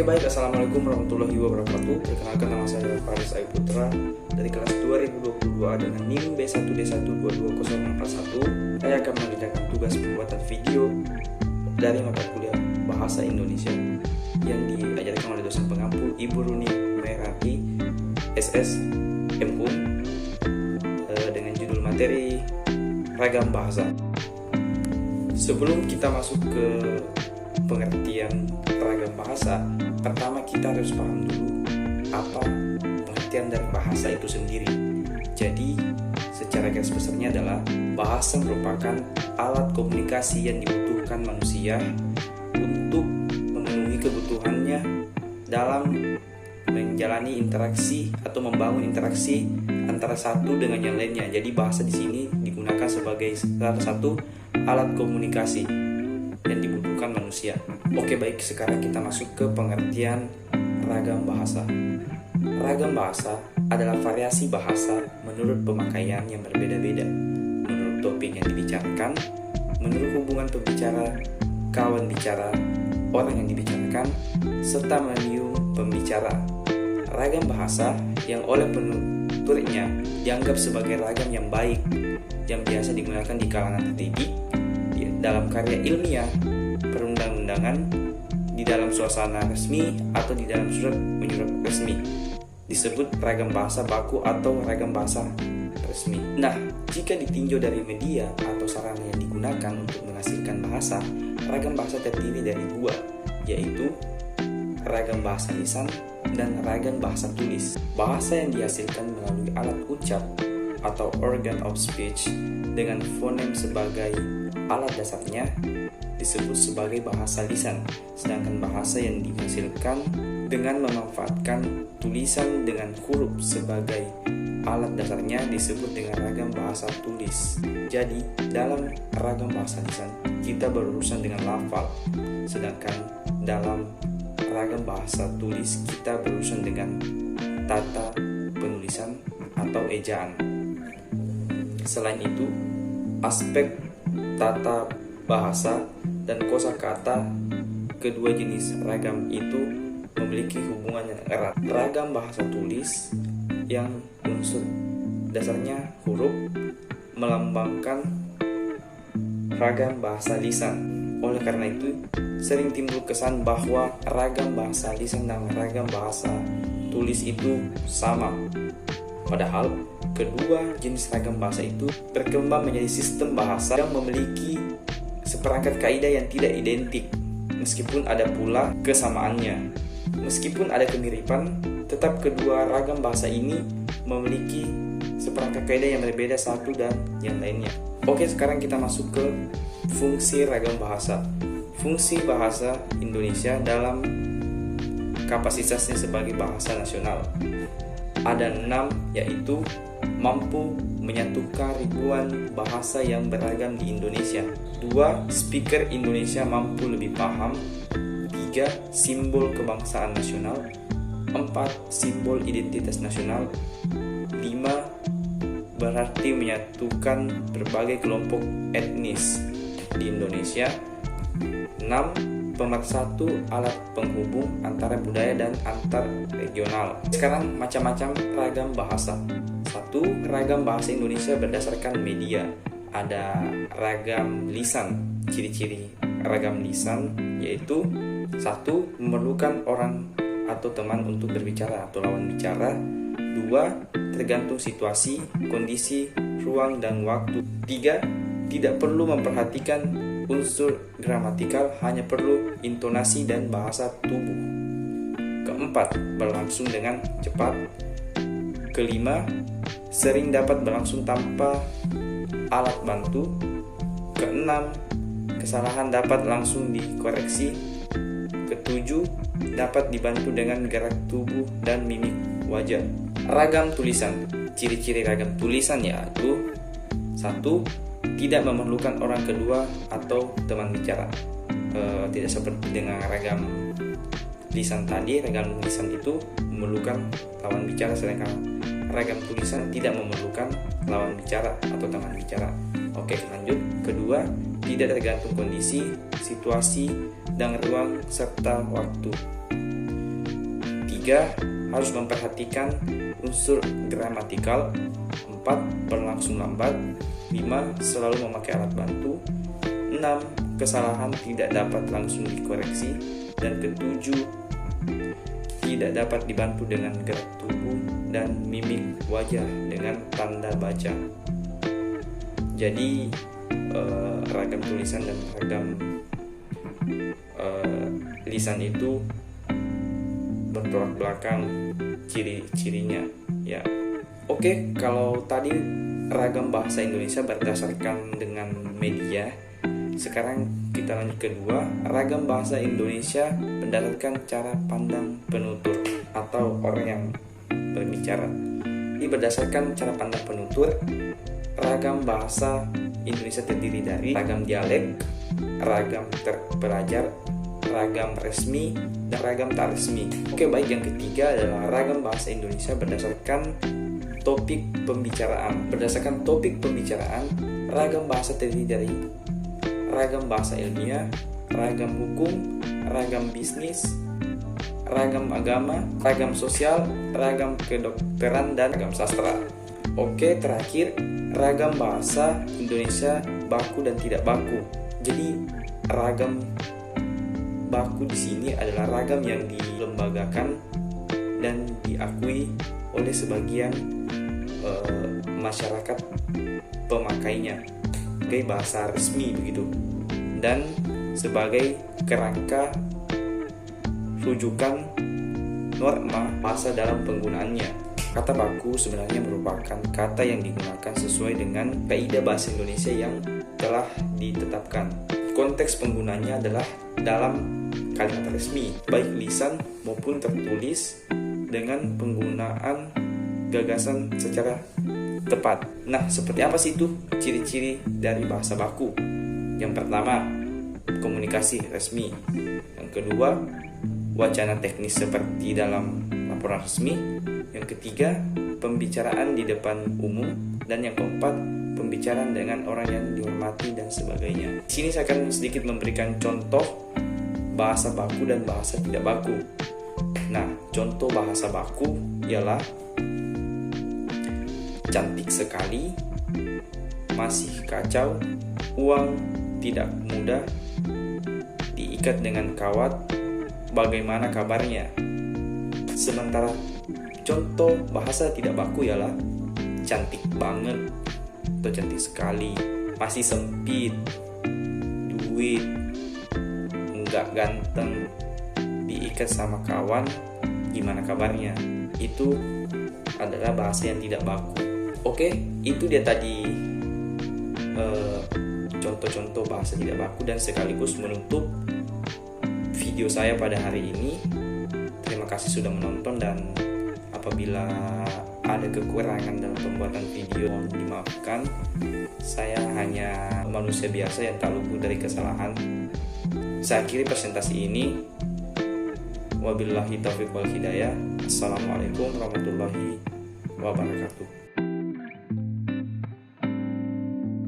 Oke baik, Assalamualaikum warahmatullahi wabarakatuh. Perkenalkan, nama saya Faris Ayu Putra dari kelas 2022 dengan NIM B1D1222041. Saya akan mengerjakan tugas pembuatan video dari mata kuliah Bahasa Indonesia yang diajarkan oleh dosen pengampu Ibu Runi Merati SS MHUM dengan judul materi Ragam Bahasa. Sebelum kita masuk ke pengertian ragam bahasa, pertama kita harus paham dulu apa pengertian dari bahasa itu sendiri. Jadi secara garis besarnya adalah bahasa merupakan alat komunikasi yang dibutuhkan manusia untuk memenuhi kebutuhannya dalam menjalani interaksi atau membangun interaksi antara satu dengan yang lainnya. Jadi bahasa di sini digunakan sebagai salah satu alat komunikasi yang dibutuhkan manusia. Oke baik, sekarang kita masuk ke pengertian ragam bahasa. Ragam bahasa adalah variasi bahasa menurut pemakaian yang berbeda-beda, menurut topik yang dibicarakan, menurut hubungan pembicara, kawan bicara, orang yang dibicarakan, serta medium pembicara. Ragam bahasa yang oleh penuturnya dianggap sebagai ragam yang baik, yang biasa digunakan di kalangan terdidik, dalam karya ilmiah, perundang-undangan, di dalam suasana resmi atau di dalam surat menyurat resmi, disebut ragam bahasa baku atau ragam bahasa resmi. Nah, jika ditinjau dari media atau sarana yang digunakan untuk menghasilkan bahasa, ragam bahasa terdiri dari dua, yaitu ragam bahasa lisan dan ragam bahasa tulis. Bahasa yang dihasilkan melalui alat ucap atau organ of speech dengan fonem sebagai alat dasarnya disebut sebagai bahasa lisan, sedangkan bahasa yang dihasilkan dengan memanfaatkan tulisan dengan huruf sebagai alat dasarnya disebut dengan ragam bahasa tulis. Jadi, dalam ragam bahasa lisan kita berurusan dengan lafal, sedangkan dalam ragam bahasa tulis kita berurusan dengan tata penulisan atau ejaan. Selain itu, aspek tata bahasa dan kosakata kedua jenis ragam itu memiliki hubungan yang erat. Ragam bahasa tulis yang unsur dasarnya huruf melambangkan ragam bahasa lisan. Oleh karena itu, sering timbul kesan bahwa ragam bahasa lisan dan ragam bahasa tulis itu sama. Padahal kedua jenis ragam bahasa itu berkembang menjadi sistem bahasa yang memiliki seperangkat kaidah yang tidak identik, meskipun ada pula kesamaannya. Meskipun ada kemiripan, tetap kedua ragam bahasa ini memiliki seperangkat kaidah yang berbeda satu dan yang lainnya. Oke, sekarang kita masuk ke fungsi ragam bahasa. Fungsi bahasa Indonesia dalam kapasitasnya sebagai bahasa nasional ada 6, yaitu mampu menyatukan ribuan bahasa yang beragam di Indonesia. 2. Speaker Indonesia mampu lebih paham. 3. Simbol kebangsaan nasional. 4. Simbol identitas nasional. 5. Berarti menyatukan berbagai kelompok etnis di Indonesia. 6. Pemersatu alat penghubung antara budaya dan antar regional. Sekarang macam-macam ragam bahasa. 1. Ragam bahasa Indonesia berdasarkan media. Ada ragam lisan. Ciri-ciri ragam lisan yaitu 1. Memerlukan orang atau teman untuk berbicara atau lawan bicara. 2. Tergantung situasi, kondisi, ruang, dan waktu. 3. Tidak perlu memperhatikan unsur gramatikal, hanya perlu intonasi dan bahasa tubuh. 4. Berlangsung dengan cepat. 5. Sering dapat berlangsung tanpa alat bantu. 6. Kesalahan dapat langsung dikoreksi. 7. Dapat dibantu dengan gerak tubuh dan mimik wajah. Ragam tulisan. Ciri-ciri ragam tulisan yaitu 1. Tidak memerlukan orang kedua atau teman bicara. Tidak seperti dengan ragam lisan tadi. Ragam lisan itu memerlukan lawan bicara, sedangkan ragam tulisan tidak memerlukan lawan bicara atau teman bicara. Oke, lanjut. Kedua, tidak tergantung kondisi, situasi, dan ruang serta waktu. 3. Harus memperhatikan unsur gramatikal. 4. Berlangsung lambat. 5. Selalu memakai alat bantu. 6. Kesalahan tidak dapat langsung dikoreksi. Dan ke-7, tidak dapat dibantu dengan gerak tubuh dan mimik wajah dengan tanda baca. Jadi ragam tulisan dan ragam lisan itu bertolak belakang ciri-cirinya ya. Oke, kalau tadi ragam bahasa Indonesia berdasarkan dengan media, sekarang kita lanjut kedua, ragam bahasa Indonesia berdasarkan cara pandang penutur atau orang yang berbicara. Ini berdasarkan cara pandang penutur, ragam bahasa Indonesia terdiri dari ragam dialek, ragam terpelajar, ragam resmi, dan ragam tak resmi. Oke, baik, yang ketiga adalah ragam bahasa Indonesia berdasarkan topik pembicaraan. Berdasarkan topik pembicaraan, ragam bahasa terdiri dari ragam bahasa ilmiah, ragam hukum, ragam bisnis, ragam agama, ragam sosial, ragam kedokteran, dan ragam sastra. Oke, terakhir, ragam bahasa Indonesia baku dan tidak baku. Jadi, ragam baku di sini adalah ragam yang dilembagakan dan diakui oleh sebagian masyarakat pemakainya sebagai bahasa resmi begitu, dan sebagai kerangka rujukan norma bahasa dalam penggunaannya. Kata baku sebenarnya merupakan kata yang digunakan sesuai dengan kaidah bahasa Indonesia yang telah ditetapkan. Konteks penggunanya adalah dalam kalimat resmi, baik lisan maupun tertulis, dengan penggunaan gagasan secara tepat. Nah, seperti apa sih itu ciri-ciri dari bahasa baku? Yang pertama, komunikasi resmi. Yang kedua, wacana teknis seperti dalam laporan resmi. Yang ketiga, pembicaraan di depan umum. Dan yang keempat, pembicaraan dengan orang yang dihormati dan sebagainya. Di sini saya akan sedikit memberikan contoh bahasa baku dan bahasa tidak baku. Nah, contoh bahasa baku ialah cantik sekali, masih kacau, uang tidak mudah, diikat dengan kawat, bagaimana kabarnya. Sementara contoh bahasa tidak baku ialah cantik banget atau cantik sekali, masih sempit, duit, enggak ganteng, diikat sama kawan, gimana kabarnya. Itu adalah bahasa yang tidak baku. Oke, itu dia tadi contoh-contoh bahasa tidak baku dan sekaligus menutup video saya pada hari ini. Terima kasih sudah menonton, dan apabila ada kekurangan dalam pembuatan video mohon dimaafkan. Saya hanya manusia biasa yang tak luput dari kesalahan. Saya akhiri presentasi ini. Wabillahi taufiq wal hidayah. Assalamualaikum warahmatullahi wabarakatuh.